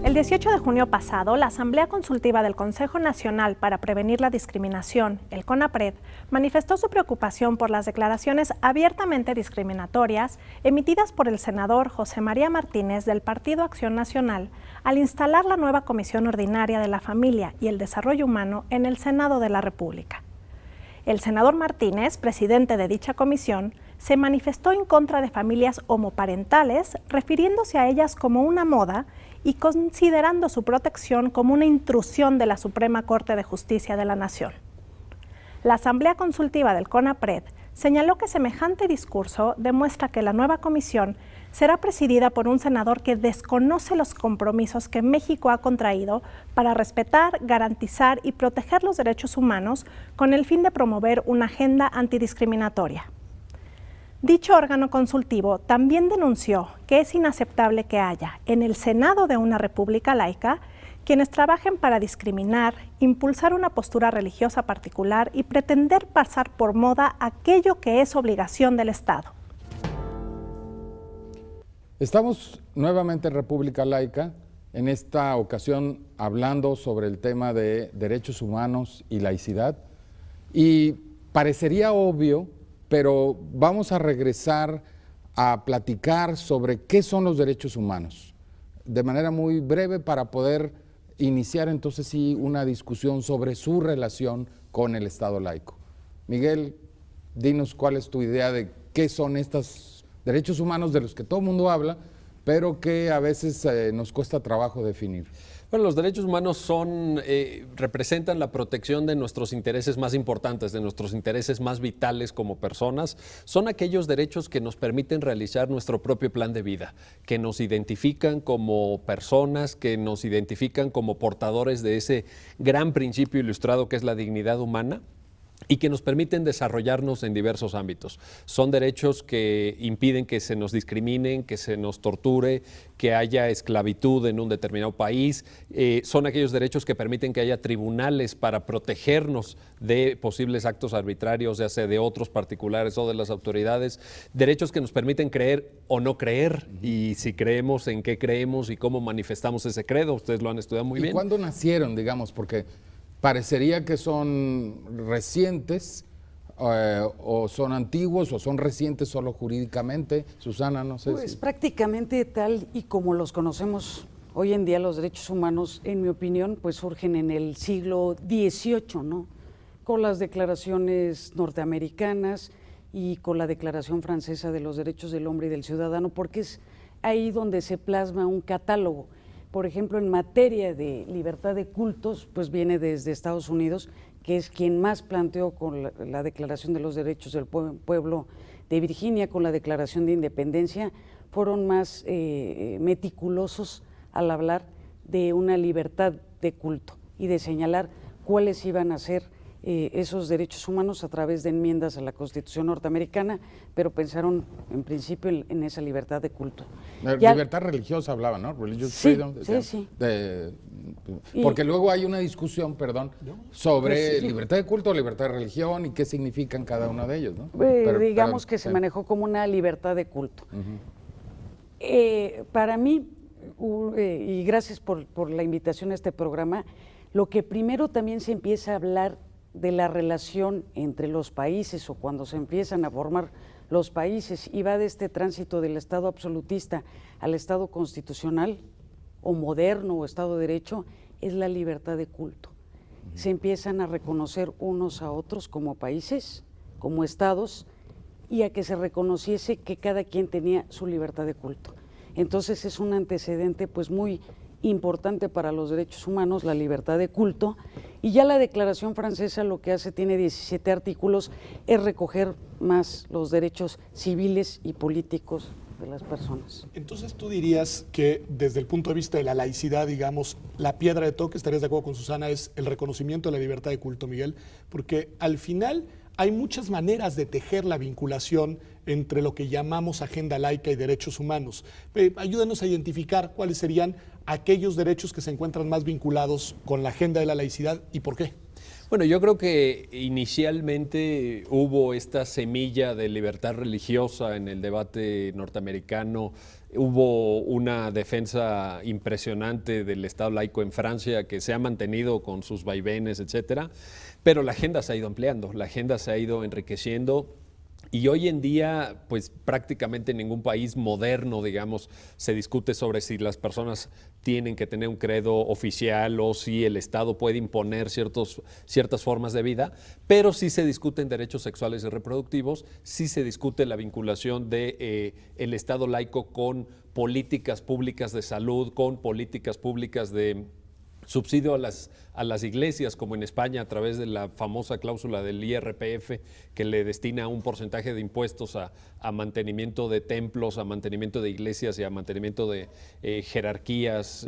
El 18 de junio pasado, la Asamblea Consultiva del Consejo Nacional para Prevenir la Discriminación, el CONAPRED, manifestó su preocupación por las declaraciones abiertamente discriminatorias emitidas por el senador José María Martínez del Partido Acción Nacional al instalar la nueva Comisión Ordinaria de la Familia y el Desarrollo Humano en el Senado de la República. El senador Martínez, presidente de dicha comisión, se manifestó en contra de familias homoparentales, refiriéndose a ellas como una moda y considerando su protección como una intrusión de la Suprema Corte de Justicia de la Nación. La Asamblea Consultiva del CONAPRED señaló que semejante discurso demuestra que la nueva comisión será presidida por un senador que desconoce los compromisos que México ha contraído para respetar, garantizar y proteger los derechos humanos con el fin de promover una agenda antidiscriminatoria. Dicho órgano consultivo también denunció que es inaceptable que haya en el Senado de una república laica quienes trabajen para discriminar, impulsar una postura religiosa particular y pretender pasar por moda aquello que es obligación del Estado. Estamos nuevamente en República Laica, en esta ocasión hablando sobre el tema de derechos humanos y laicidad, y parecería obvio, pero vamos a regresar a platicar sobre qué son los derechos humanos, de manera muy breve para poder iniciar entonces sí una discusión sobre su relación con el Estado laico. Miguel, dinos cuál es tu idea de qué son estos derechos humanos de los que todo el mundo habla, pero que a veces nos cuesta trabajo definir. Bueno, los derechos humanos representan la protección de nuestros intereses más importantes, de nuestros intereses más vitales como personas. Son aquellos derechos que nos permiten realizar nuestro propio plan de vida, que nos identifican como personas, que nos identifican como portadores de ese gran principio ilustrado que es la dignidad humana, y que nos permiten desarrollarnos en diversos ámbitos. Son derechos que impiden que se nos discriminen, que se nos torture, que haya esclavitud en un determinado país. Son aquellos derechos que permiten que haya tribunales para protegernos de posibles actos arbitrarios, ya sea de otros particulares o de las autoridades. Derechos que nos permiten creer o no creer, y si creemos, en qué creemos y cómo manifestamos ese credo. Ustedes lo han estudiado muy bien. ¿Y cuándo nacieron, digamos? Porque parecería que son recientes o son antiguos o son recientes solo jurídicamente. Susana, no sé. Pues prácticamente tal y como los conocemos hoy en día los derechos humanos, en mi opinión, pues surgen en el siglo XVIII, ¿no? Con las declaraciones norteamericanas y con la Declaración Francesa de los Derechos del Hombre y del Ciudadano, porque es ahí donde se plasma un catálogo. Por ejemplo, en materia de libertad de cultos, pues viene desde Estados Unidos, que es quien más planteó con la Declaración de los Derechos del Pueblo de Virginia, con la Declaración de Independencia, fueron más meticulosos al hablar de una libertad de culto y de señalar cuáles iban a ser esos derechos humanos a través de enmiendas a la Constitución norteamericana, pero pensaron en principio en esa libertad de culto. Libertad religiosa hablaba, ¿no? Religious freedom. Sí. Porque luego hay una discusión, sobre libertad de culto, libertad de religión y qué significan cada uno de ellos, ¿no? Digamos que se manejó como una libertad de culto. Para mí, y gracias por la invitación a este programa, lo que primero también se empieza a hablar de la relación entre los países o cuando se empiezan a formar los países y va de este tránsito del Estado absolutista al Estado constitucional o moderno o Estado de Derecho, es la libertad de culto. Se empiezan a reconocer unos a otros como países, como estados, y a que se reconociese que cada quien tenía su libertad de culto. Entonces es un antecedente pues muy importante para los derechos humanos, la libertad de culto, y ya la Declaración Francesa lo que hace, tiene 17 artículos, es recoger más los derechos civiles y políticos de las personas. Entonces tú dirías que desde el punto de vista de la laicidad, digamos, la piedra de toque, estarías de acuerdo con Susana, es el reconocimiento de la libertad de culto, Miguel, porque al final hay muchas maneras de tejer la vinculación entre lo que llamamos agenda laica y derechos humanos. Ayúdanos a identificar cuáles serían aquellos derechos que se encuentran más vinculados con la agenda de la laicidad y por qué. Bueno, yo creo que inicialmente hubo esta semilla de libertad religiosa en el debate norteamericano. Hubo una defensa impresionante del Estado laico en Francia que se ha mantenido con sus vaivenes, etcétera. Pero la agenda se ha ido ampliando, la agenda se ha ido enriqueciendo. Y hoy en día, pues prácticamente en ningún país moderno, digamos, se discute sobre si las personas tienen que tener un credo oficial o si el Estado puede imponer ciertas formas de vida, pero sí se discuten derechos sexuales y reproductivos, sí se discute la vinculación de el Estado laico con políticas públicas de salud, con políticas públicas de subsidio a las iglesias, como en España, a través de la famosa cláusula del IRPF, que le destina un porcentaje de impuestos a mantenimiento de templos, a mantenimiento de iglesias y a mantenimiento de jerarquías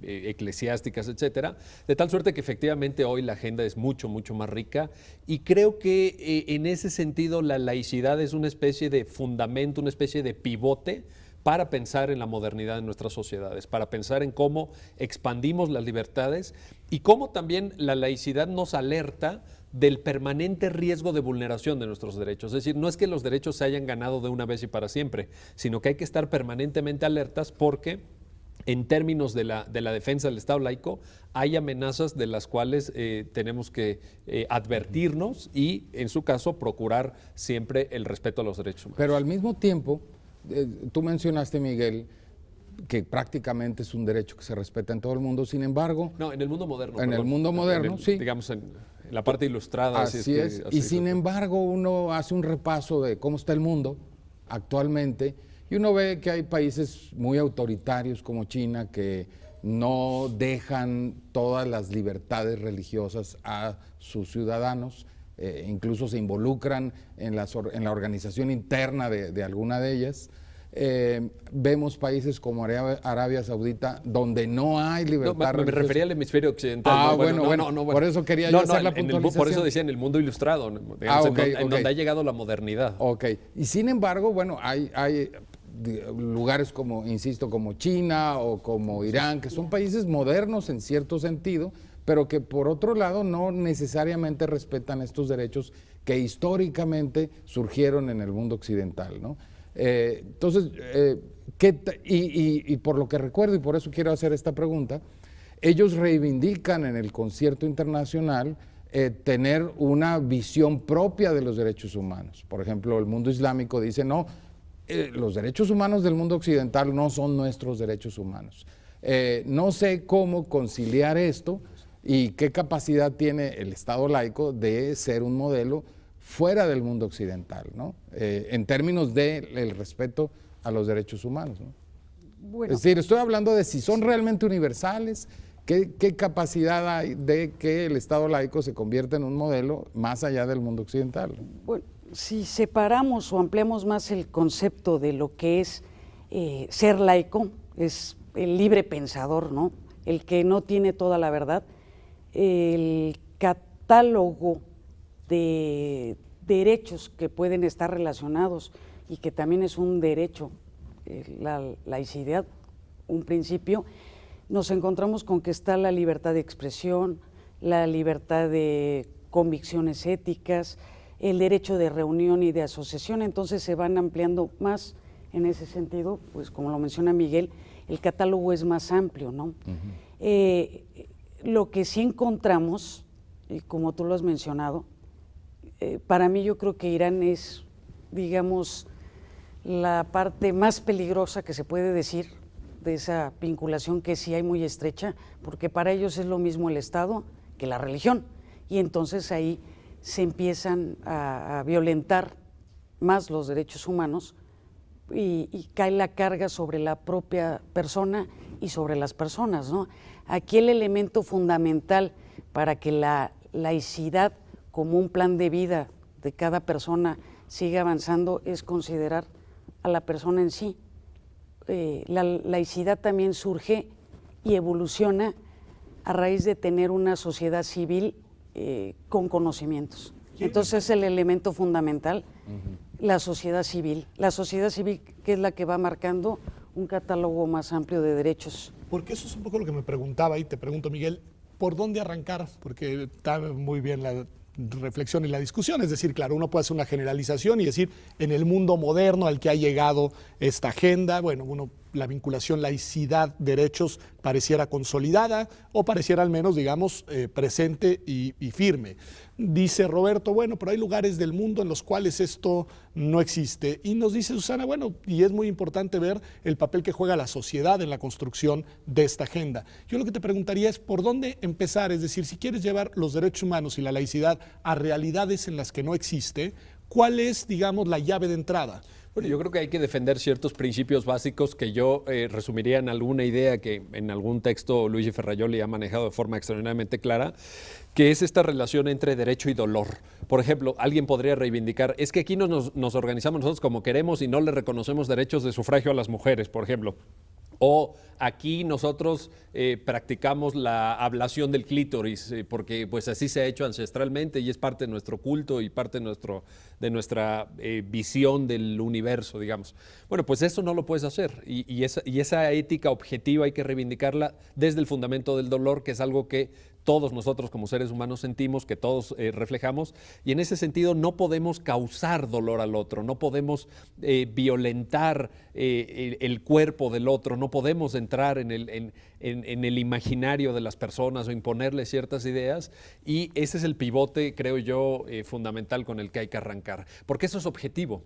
eclesiásticas, etcétera. De tal suerte que efectivamente hoy la agenda es mucho, mucho más rica, y creo que en ese sentido la laicidad es una especie de fundamento, una especie de pivote para pensar en la modernidad de nuestras sociedades, para pensar en cómo expandimos las libertades y cómo también la laicidad nos alerta del permanente riesgo de vulneración de nuestros derechos. Es decir, no es que los derechos se hayan ganado de una vez y para siempre, sino que hay que estar permanentemente alertas porque en términos de la defensa del Estado laico hay amenazas de las cuales tenemos que advertirnos y, en su caso, procurar siempre el respeto a los derechos humanos. Pero al mismo tiempo, tú mencionaste, Miguel, que prácticamente es un derecho que se respeta en todo el mundo, sin embargo... No, en el mundo moderno. En el mundo moderno, sí. Digamos, en la parte ilustrada. Así es. Y sin embargo, uno hace un repaso de cómo está el mundo actualmente y uno ve que hay países muy autoritarios como China que no dejan todas las libertades religiosas a sus ciudadanos. Incluso se involucran en la organización interna de alguna de ellas. Vemos países como Arabia Saudita donde no hay libertad religiosa. Me refería al hemisferio occidental. Por eso quería yo hacer la puntualización. Por eso decía en el mundo ilustrado, digamos, en donde ha llegado la modernidad. Ok, y sin embargo, bueno, hay lugares como, insisto, como China o como Irán, que son países modernos en cierto sentido, pero que por otro lado no necesariamente respetan estos derechos que históricamente surgieron en el mundo occidental, ¿no? Entonces, y por lo que recuerdo, y por eso quiero hacer esta pregunta, ellos reivindican en el concierto internacional tener una visión propia de los derechos humanos. Por ejemplo, el mundo islámico dice, no, los derechos humanos del mundo occidental no son nuestros derechos humanos. No sé cómo conciliar esto y qué capacidad tiene el Estado laico de ser un modelo fuera del mundo occidental, ¿no? En términos del respeto a los derechos humanos, ¿no? Bueno. Es decir, estoy hablando de si son realmente universales, qué capacidad hay de que el Estado laico se convierta en un modelo más allá del mundo occidental, ¿no? Bueno, si separamos o ampliamos más el concepto de lo que es ser laico, es el libre pensador, ¿no? El que no tiene toda la verdad, el catálogo de derechos que pueden estar relacionados y que también es un derecho, la laicidad, un principio, nos encontramos con que está la libertad de expresión, la libertad de convicciones éticas, el derecho de reunión y de asociación. Entonces se van ampliando más en ese sentido, pues como lo menciona Miguel, el catálogo es más amplio, ¿no? Lo que sí encontramos, y como tú lo has mencionado, para mí yo creo que Irán es, digamos, la parte más peligrosa que se puede decir de esa vinculación que sí hay muy estrecha, porque para ellos es lo mismo el Estado que la religión, y entonces ahí se empiezan a violentar más los derechos humanos y cae la carga sobre la propia persona y sobre las personas, ¿no? Aquí el elemento fundamental para que la laicidad como un plan de vida de cada persona siga avanzando es considerar a la persona en sí. La laicidad también surge y evoluciona a raíz de tener una sociedad civil con conocimientos. Entonces es el elemento fundamental, la sociedad civil. La sociedad civil que es la que va marcando un catálogo más amplio de derechos. Porque eso es un poco lo que me preguntaba y te pregunto, Miguel, ¿por dónde arrancar? Porque está muy bien la reflexión y la discusión, es decir, claro, uno puede hacer una generalización y decir, en el mundo moderno al que ha llegado esta agenda, bueno, la vinculación laicidad-derechos pareciera consolidada o pareciera al menos, digamos, presente y firme. Dice Roberto, bueno, pero hay lugares del mundo en los cuales esto no existe. Y nos dice Susana, bueno, y es muy importante ver el papel que juega la sociedad en la construcción de esta agenda. Yo lo que te preguntaría es, ¿por dónde empezar? Es decir, si quieres llevar los derechos humanos y la laicidad a realidades en las que no existe, ¿cuál es, digamos, la llave de entrada? Bueno, yo creo que hay que defender ciertos principios básicos que yo resumiría en alguna idea que en algún texto Luigi Ferrajoli ha manejado de forma extraordinariamente clara, que es esta relación entre derecho y dolor. Por ejemplo, alguien podría reivindicar, es que aquí nos organizamos nosotros como queremos y no le reconocemos derechos de sufragio a las mujeres, por ejemplo. O aquí nosotros practicamos la ablación del clítoris, porque pues así se ha hecho ancestralmente y es parte de nuestro culto y parte de nuestra visión del universo, digamos. Bueno, pues eso no lo puedes hacer y esa ética objetiva hay que reivindicarla desde el fundamento del dolor, que es algo que todos nosotros como seres humanos sentimos, que todos reflejamos, y en ese sentido no podemos causar dolor al otro, no podemos violentar el cuerpo del otro, no podemos entrar en el imaginario de las personas o imponerle ciertas ideas, y ese es el pivote, creo yo, fundamental con el que hay que arrancar, porque eso es objetivo.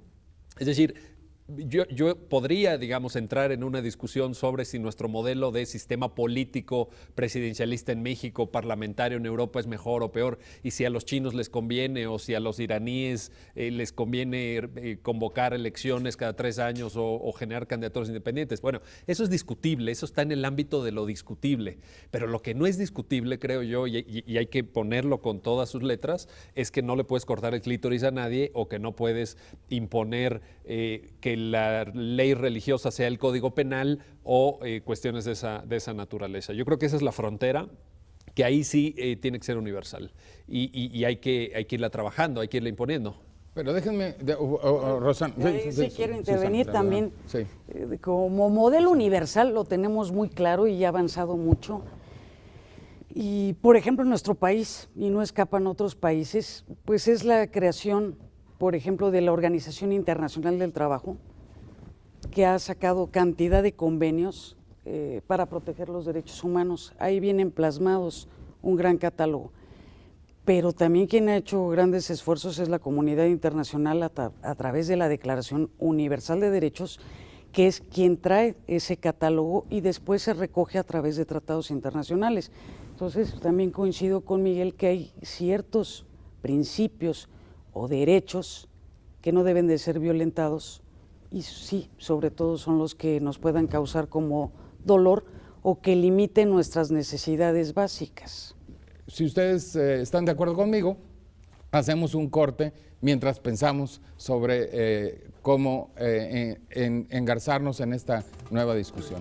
Es decir, yo podría, digamos, entrar en una discusión sobre si nuestro modelo de sistema político presidencialista en México, parlamentario en Europa es mejor o peor, y si a los chinos les conviene o si a los iraníes les conviene convocar elecciones cada 3 años o generar candidaturas independientes. Bueno, eso es discutible, eso está en el ámbito de lo discutible, pero lo que no es discutible, creo yo, y hay que ponerlo con todas sus letras, es que no le puedes cortar el clítoris a nadie o que no puedes imponer que la ley religiosa sea el código penal o cuestiones de esa naturaleza. Yo creo que esa es la frontera, que ahí sí tiene que ser universal y hay que irla trabajando, hay que irla imponiendo. Pero déjenme, Rosana. Sí, quiero intervenir Susana, también. sí. Como modelo universal lo tenemos muy claro y ya ha avanzado mucho. Y, por ejemplo, en nuestro país, y no escapan otros países, pues es la creación, por ejemplo, de la Organización Internacional del Trabajo, que ha sacado cantidad de convenios para proteger los derechos humanos. Ahí vienen plasmados un gran catálogo. Pero también quien ha hecho grandes esfuerzos es la comunidad internacional a través de la Declaración Universal de Derechos, que es quien trae ese catálogo y después se recoge a través de tratados internacionales. Entonces, también coincido con Miguel que hay ciertos principios o derechos que no deben de ser violentados y sí, sobre todo son los que nos puedan causar como dolor o que limiten nuestras necesidades básicas. Si ustedes están de acuerdo conmigo, hacemos un corte mientras pensamos sobre cómo engarzarnos en esta nueva discusión.